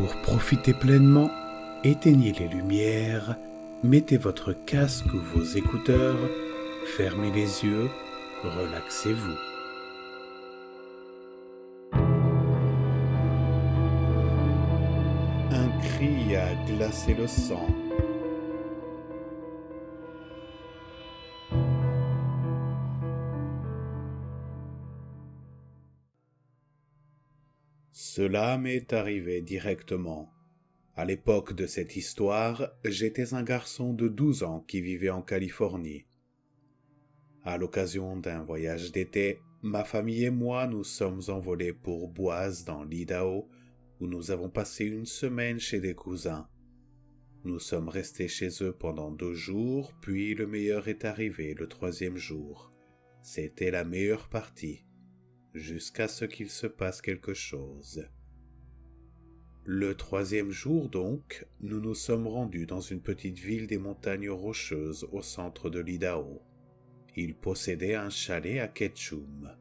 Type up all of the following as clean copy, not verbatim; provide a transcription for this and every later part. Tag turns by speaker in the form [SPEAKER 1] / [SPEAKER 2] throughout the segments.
[SPEAKER 1] Pour profiter pleinement, éteignez les lumières, mettez votre casque ou vos écouteurs, fermez les yeux, relaxez-vous. Un cri a glacé le sang. Cela m'est arrivé directement. À l'époque de cette histoire, j'étais un garçon de 12 ans qui vivait en Californie. À l'occasion d'un voyage d'été, ma famille et moi nous sommes envolés pour Boise dans l'Idaho, où nous avons passé une semaine chez des cousins. Nous sommes restés chez eux pendant 2 jours, puis le meilleur est arrivé le 3e jour. C'était la meilleure partie, jusqu'à ce qu'il se passe quelque chose. Le 3e jour donc, nous nous sommes rendus dans une petite ville des montagnes rocheuses au centre de l'Idaho. Il possédait un chalet à Ketchum.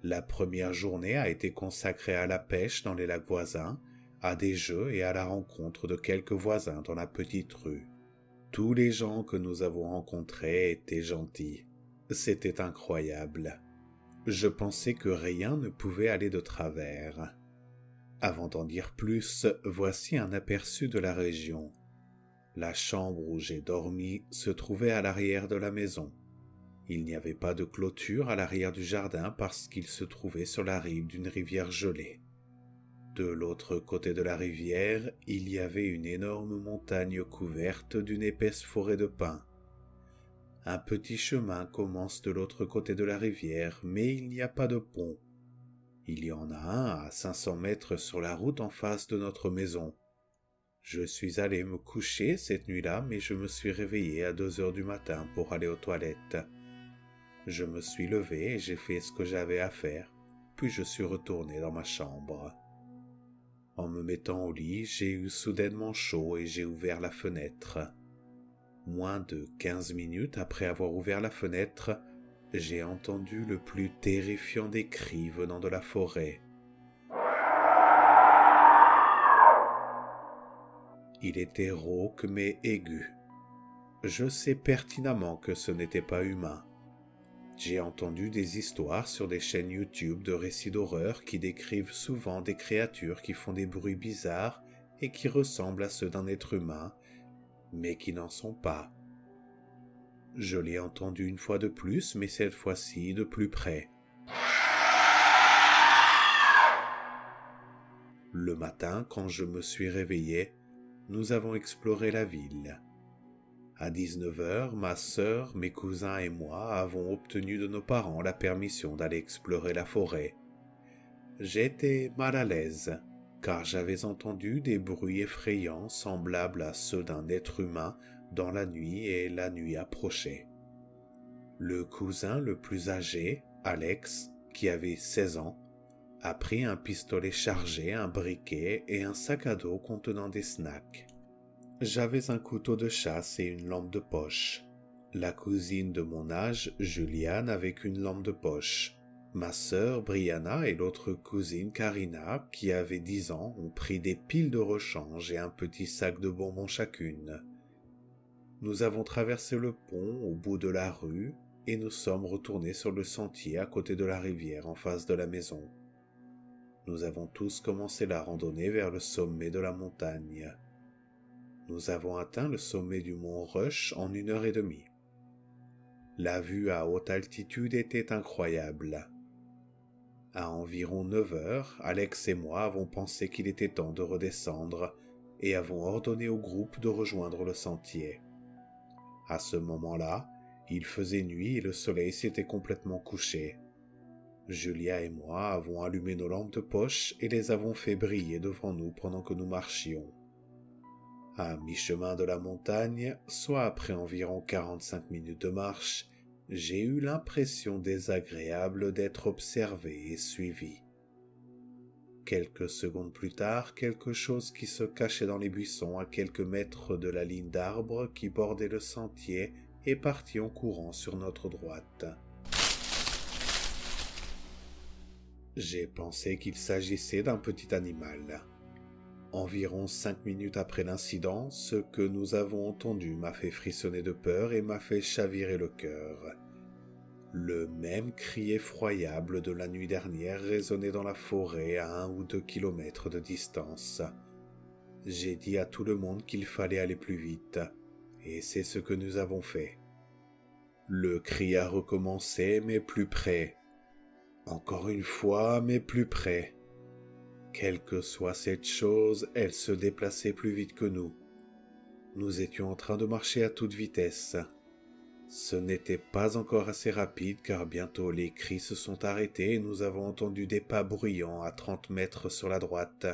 [SPEAKER 1] La première journée a été consacrée à la pêche dans les lacs voisins, à des jeux et à la rencontre de quelques voisins dans la petite rue. Tous les gens que nous avons rencontrés étaient gentils. C'était incroyable. Je pensais que rien ne pouvait aller de travers. Avant d'en dire plus, voici un aperçu de la région. La chambre où j'ai dormi se trouvait à l'arrière de la maison. Il n'y avait pas de clôture à l'arrière du jardin parce qu'il se trouvait sur la rive d'une rivière gelée. De l'autre côté de la rivière, il y avait une énorme montagne couverte d'une épaisse forêt de pins. Un petit chemin commence de l'autre côté de la rivière, mais il n'y a pas de pont. Il y en a un à 500 mètres sur la route en face de notre maison. Je suis allé me coucher cette nuit-là, mais je me suis réveillé à 2 heures du matin pour aller aux toilettes. Je me suis levé et j'ai fait ce que j'avais à faire, puis je suis retourné dans ma chambre. En me mettant au lit, j'ai eu soudainement chaud et j'ai ouvert la fenêtre. Moins de 15 minutes après avoir ouvert la fenêtre, j'ai entendu le plus terrifiant des cris venant de la forêt. Il était rauque mais aigu. Je sais pertinemment que ce n'était pas humain. J'ai entendu des histoires sur des chaînes YouTube de récits d'horreur qui décrivent souvent des créatures qui font des bruits bizarres et qui ressemblent à ceux d'un être humain, mais qui n'en sont pas. Je l'ai entendu une fois de plus, mais cette fois-ci de plus près. Le matin, quand je me suis réveillé, nous avons exploré la ville. À 19h, ma sœur, mes cousins et moi avons obtenu de nos parents la permission d'aller explorer la forêt. J'étais mal à l'aise, car j'avais entendu des bruits effrayants semblables à ceux d'un être humain dans la nuit et la nuit approchait. Le cousin le plus âgé, Alex, qui avait 16 ans, a pris un pistolet chargé, un briquet et un sac à dos contenant des snacks. J'avais un couteau de chasse et une lampe de poche. La cousine de mon âge, Juliane, avec une lampe de poche. Ma sœur, Brianna, et l'autre cousine, Karina, qui avait 10 ans, ont pris des piles de rechange et un petit sac de bonbons chacune. Nous avons traversé le pont au bout de la rue et nous sommes retournés sur le sentier à côté de la rivière en face de la maison. Nous avons tous commencé la randonnée vers le sommet de la montagne. Nous avons atteint le sommet du mont Rush en 1h30. La vue à haute altitude était incroyable. À environ 9h, Alex et moi avons pensé qu'il était temps de redescendre et avons ordonné au groupe de rejoindre le sentier. À ce moment-là, il faisait nuit et le soleil s'était complètement couché. Julia et moi avons allumé nos lampes de poche et les avons fait briller devant nous pendant que nous marchions. À mi-chemin de la montagne, soit après environ 45 minutes de marche, j'ai eu l'impression désagréable d'être observé et suivi. Quelques secondes plus tard, quelque chose qui se cachait dans les buissons à quelques mètres de la ligne d'arbres qui bordait le sentier est parti en courant sur notre droite. J'ai pensé qu'il s'agissait d'un petit animal. Environ 5 minutes après l'incident, ce que nous avons entendu m'a fait frissonner de peur et m'a fait chavirer le cœur. Le même cri effroyable de la nuit dernière résonnait dans la forêt à 1 ou 2 kilomètres de distance. J'ai dit à tout le monde qu'il fallait aller plus vite, et c'est ce que nous avons fait. Le cri a recommencé, mais plus près. Encore une fois, mais plus près. Quelle que soit cette chose, elle se déplaçait plus vite que nous. Nous étions en train de marcher à toute vitesse. Ce n'était pas encore assez rapide car bientôt les cris se sont arrêtés et nous avons entendu des pas bruyants à 30 mètres sur la droite.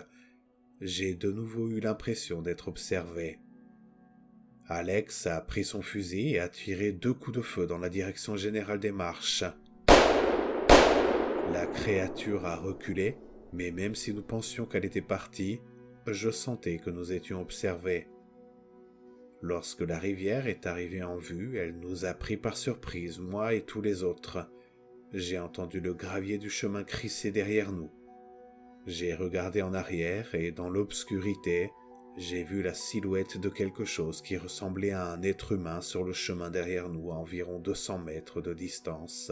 [SPEAKER 1] J'ai de nouveau eu l'impression d'être observé. Alex a pris son fusil et a tiré 2 coups de feu dans la direction générale des marches. La créature a reculé, mais même si nous pensions qu'elle était partie, je sentais que nous étions observés. Lorsque la rivière est arrivée en vue, elle nous a pris par surprise, moi et tous les autres. J'ai entendu le gravier du chemin crisser derrière nous. J'ai regardé en arrière et dans l'obscurité, j'ai vu la silhouette de quelque chose qui ressemblait à un être humain sur le chemin derrière nous à environ 200 mètres de distance.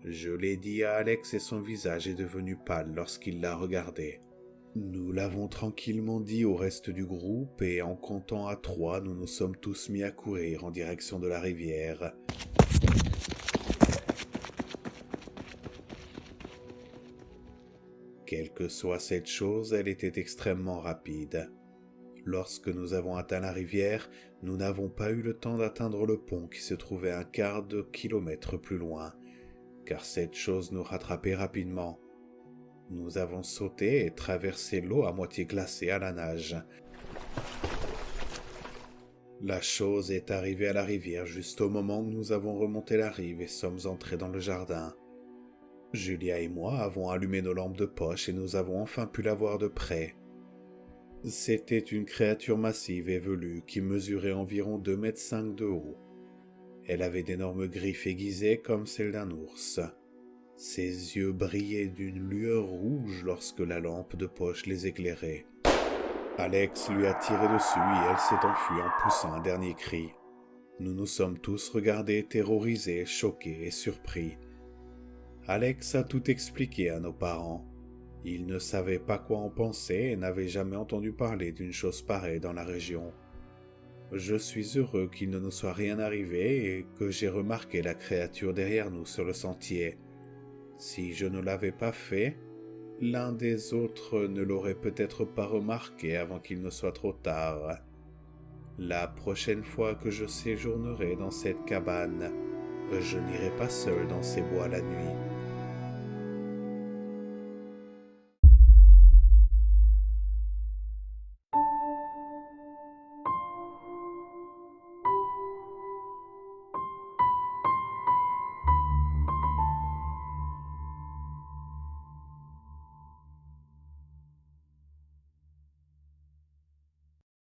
[SPEAKER 1] Je l'ai dit à Alex et son visage est devenu pâle lorsqu'il l'a regardé. Nous l'avons tranquillement dit au reste du groupe et en comptant à 3, nous nous sommes tous mis à courir en direction de la rivière. Quelle que soit cette chose, elle était extrêmement rapide. Lorsque nous avons atteint la rivière, nous n'avons pas eu le temps d'atteindre le pont qui se trouvait à 1/4 de kilomètre plus loin, car cette chose nous rattrapait rapidement. Nous avons sauté et traversé l'eau à moitié glacée à la nage. La chose est arrivée à la rivière juste au moment où nous avons remonté la rive et sommes entrés dans le jardin. Julia et moi avons allumé nos lampes de poche et nous avons enfin pu la voir de près. C'était une créature massive et velue qui mesurait environ 2,5 m de haut. Elle avait d'énormes griffes aiguisées comme celles d'un ours. Ses yeux brillaient d'une lueur rouge lorsque la lampe de poche les éclairait. Alex lui a tiré dessus et elle s'est enfuie en poussant un dernier cri. Nous nous sommes tous regardés terrorisés, choqués et surpris. Alex a tout expliqué à nos parents. Ils ne savaient pas quoi en penser et n'avaient jamais entendu parler d'une chose pareille dans la région. Je suis heureux qu'il ne nous soit rien arrivé et que j'ai remarqué la créature derrière nous sur le sentier. Si je ne l'avais pas fait, l'un des autres ne l'aurait peut-être pas remarqué avant qu'il ne soit trop tard. La prochaine fois que je séjournerai dans cette cabane, je n'irai pas seul dans ces bois la nuit.